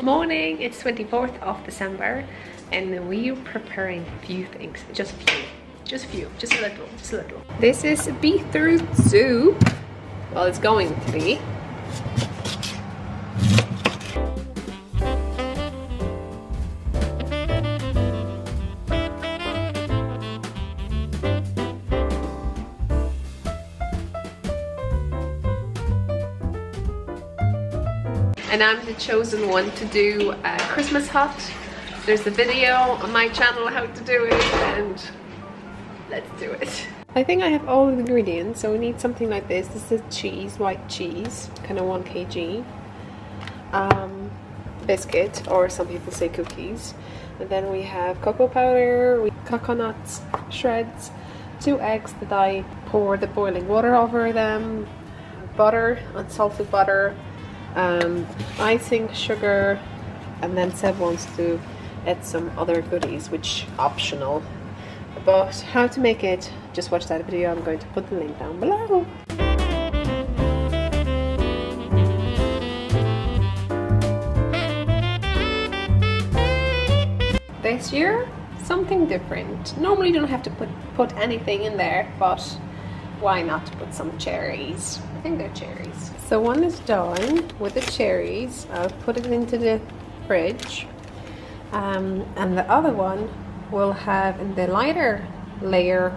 morning. It's 24th of December and we're preparing a few things. Just a few, just a little. This is beetroot soup. Well, it's going to be. And I'm the chosen one to do a Christmas hut. There's a video on my channel how to do it, and let's do it. I think I have all the ingredients, so we need something like this. This is cheese, white cheese, kind of 1 kg. Biscuit, or some people say cookies. And then we have cocoa powder, coconut shreds, 2 eggs that I pour the boiling water over them, butter, unsalted butter, icing, sugar, and then Seb wants to add some other goodies, which optional. But how to make it, just watch that video. I'm going to put the link down below. This year, something different. Normally you don't have to put anything in there, but why not put some cherries? I think they're cherries. So one is done with the cherries. I'll put it into the fridge. And the other one will have in the lighter layer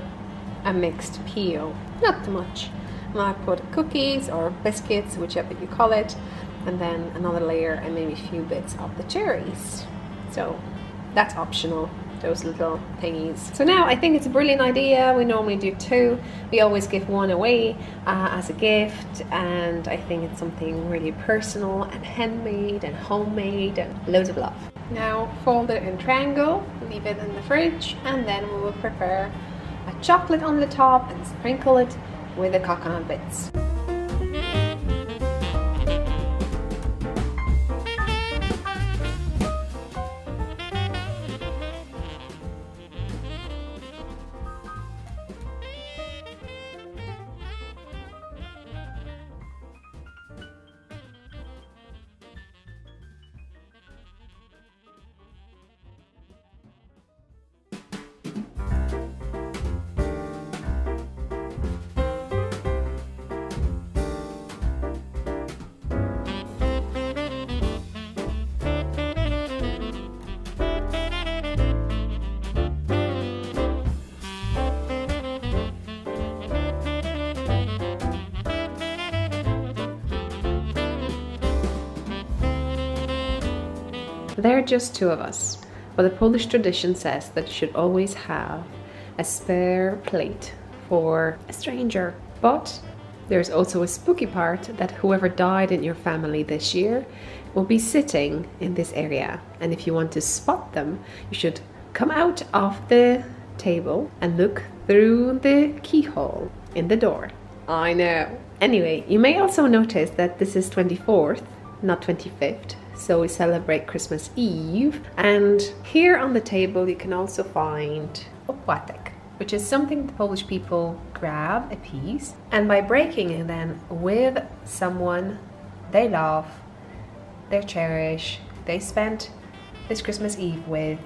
a mixed peel. Not too much. And I put cookies or biscuits, whichever you call it, and then another layer and maybe a few bits of the cherries. So that's optional, those little thingies. So now I think it's a brilliant idea. We normally do 2. We always give 1 away as a gift, and I think it's something really personal and handmade and homemade and loads of love. Now fold it in triangle, leave it in the fridge, and then we will prepare a chocolate on the top and sprinkle it with the coconut bits. There are just 2 of us, but the Polish tradition says that you should always have a spare plate for a stranger. But there's also a spooky part that whoever died in your family this year will be sitting in this area. And if you want to spot them, you should come out of the table and look through the keyhole in the door. I know. Anyway, you may also notice that this is 24th, not 25th. So we celebrate Christmas Eve, and here on the table you can also find opłatek, which is something the Polish people grab a piece, and by breaking it then with someone they love, they cherish, they spent this Christmas Eve with,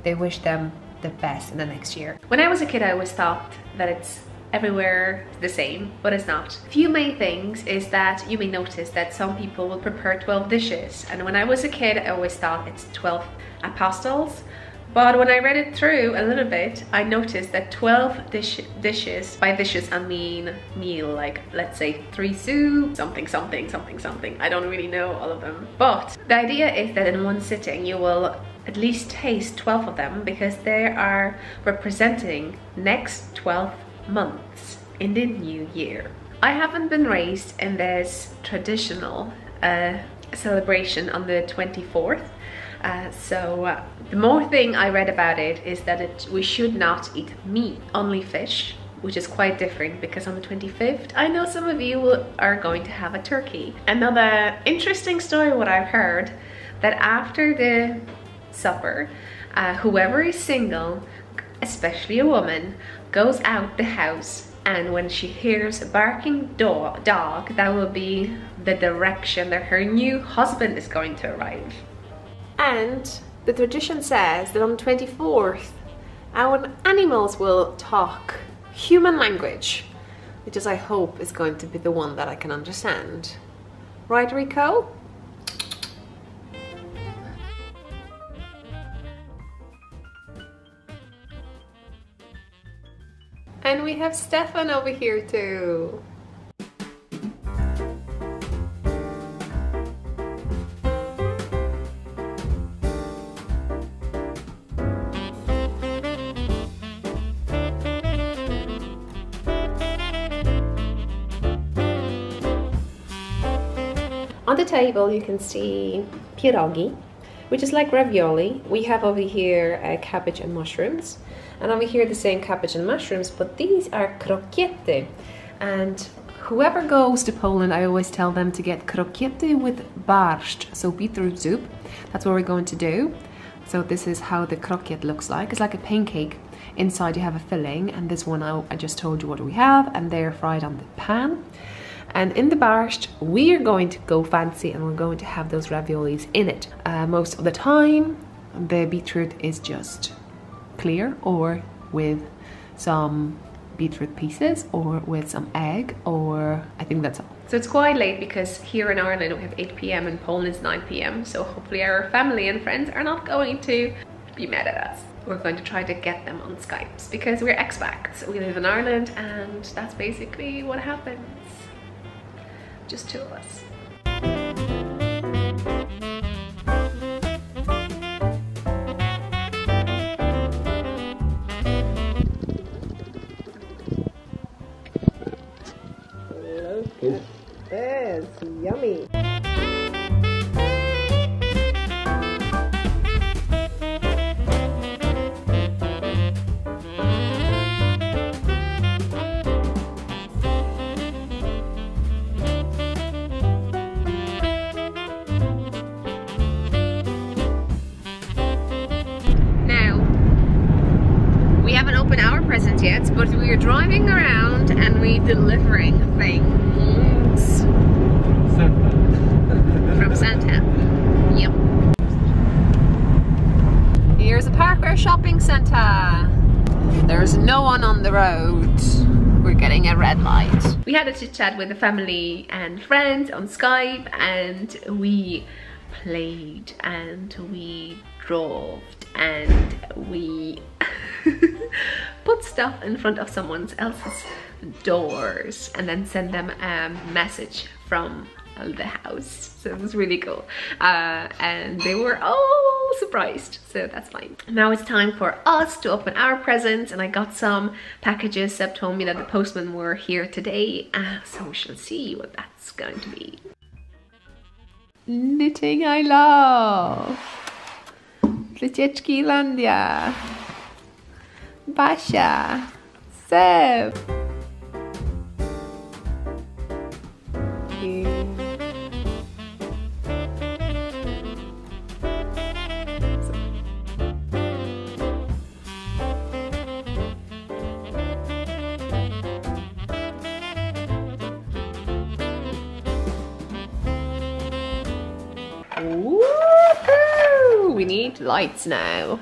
they wish them the best in the next year. When I was a kid, I always thought that it's everywhere the same, but it's not. Few main things is that you may notice that some people will prepare 12 dishes, and when I was a kid I always thought it's 12 apostles, but when I read it through a little bit I noticed that 12 dishes, by dishes I mean meal, like let's say 3 soup, something, I don't really know all of them, but the idea is that in one sitting you will at least taste 12 of them, because they are representing next 12 months in the new year. I haven't been raised in this traditional celebration on the 24th, so the more thing I read about it is that we should not eat meat, only fish, which is quite different, because on the 25th I know some of you are going to have a turkey. Another interesting story what I've heard, that after the supper whoever is single, especially a woman, goes out the house, and when she hears a barking dog, that will be the direction that her new husband is going to arrive. And the tradition says that on the 24th, our animals will talk human language, which is, I hope, is going to be the one that I can understand. Right, Rico? And we have Stefan over here too. On the table you can see pierogi, which is like ravioli. We have over here cabbage and mushrooms, and over here the same cabbage and mushrooms, but these are krokiety. And whoever goes to Poland, I always tell them to get krokiety with barszcz, so beetroot soup. That's what we're going to do. So this is how the krokiet looks like. It's like a pancake. Inside you have a filling, and this one I just told you what we have, and they're fried on the pan. And in the barszcz, we are going to go fancy, and we're going to have those raviolis in it. Most of the time, the beetroot is just clear, or with some beetroot pieces, or with some egg, or I think that's all. So it's quite late because here in Ireland we have 8 p.m. and Poland is 9 p.m. So hopefully our family and friends are not going to be mad at us. We're going to try to get them on Skype because we're expats. We live in Ireland, and that's basically what happens. Just two of us. Look at this, yummy. Present yet, but we're driving around and we're delivering things from Santa. Yep. Here's a Parkware shopping centre. There's no one on the road. We're getting a red light. We had a chit chat with the family and friends on Skype, and we played and we drove and we put stuff in front of someone else's doors and then send them a message from the house. So it was really cool, and they were all surprised, so that's fine. Now it's time for us to open our presents, and I got some packages. Seb told me that the postmen were here today, so we shall see what that's going to be. Knitting I love. Wycieczki Landia. Basia. Seb. Woohoo! We need lights now.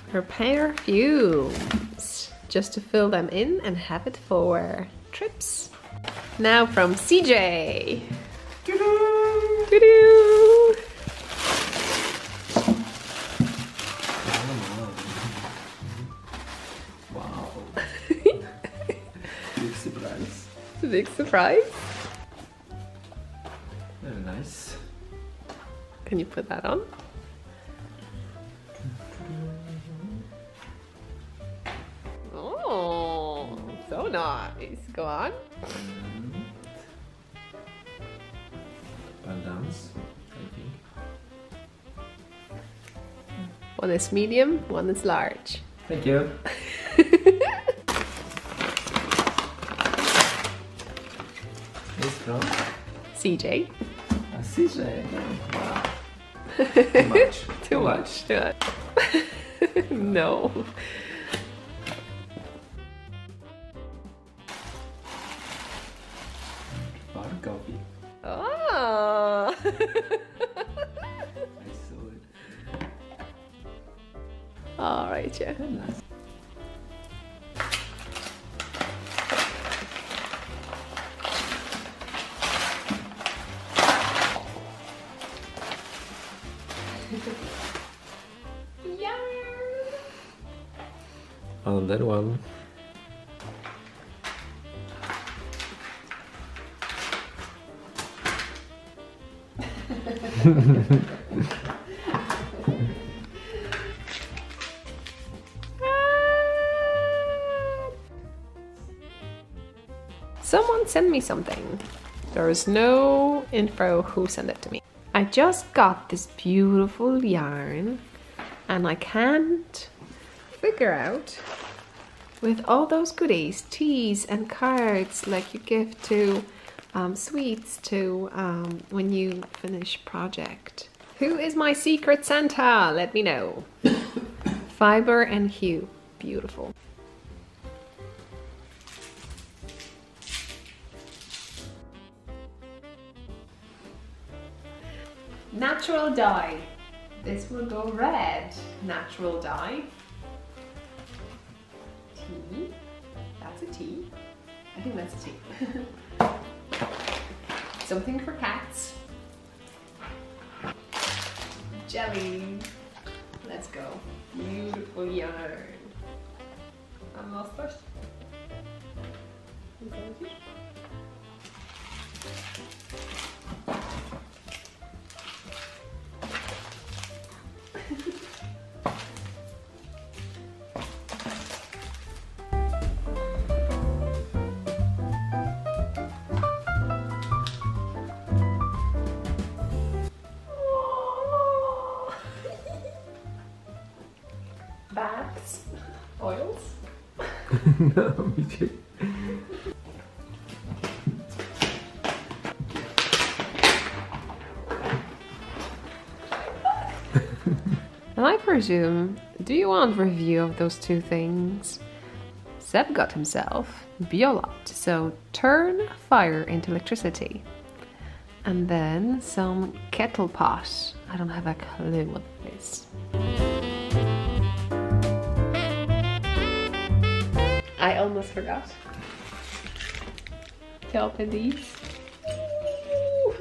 Prepare fumes just to fill them in and have it for trips. Now from CJ. Doo-doo! Doo-doo! Wow. Big surprise. It's a big surprise. Very nice. Can you put that on? Oh, so nice. Go on. Bandans, I think. One is medium, one is large. Thank you. It's from CJ. CJ. Wow. Too much. Too much. Too much. No. I saw it. Alright, yeah. Nice. Yarn! On that one. Someone sent me something. There is no info who sent it to me. I just got this beautiful yarn and I can't figure out, with all those goodies, teas and cards like you give to sweets to when you finish project. Who is my secret Santa? Let me know. Fiber and hue. Beautiful. Natural dye. This will go red. Natural dye. Tea. That's a tea. I think that's a tea. Something for cats. Jelly. Let's go. Beautiful yarn. I'm lost first. Is that okay? Baths, oils. No, me too. And I presume, do you want review of those two things? Seb got himself Biolot, so turn fire into electricity. And then some kettle pot. I don't have a clue what it is. I almost forgot to open these. Ooh.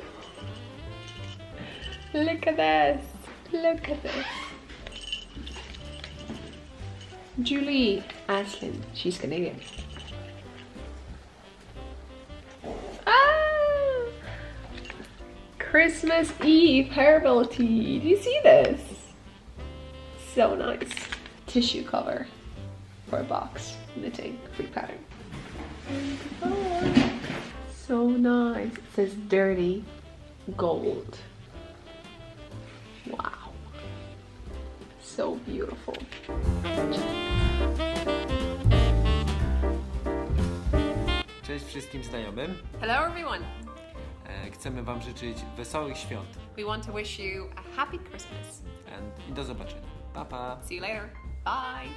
Look at this. Look at this. Julie Aslin, she's Canadian. Ah! Christmas Eve herbal tea. Do you see this? So nice. Tissue cover for a box. Knitting free pattern. So nice. It says dirty gold. Wow. So beautiful. Cześć wszystkim znajomym. Hello everyone. Chcemy wam życzyć wesołych świąt. We want to wish you a happy Christmas. I do zobaczenia. Pa pa! See you later. Bye.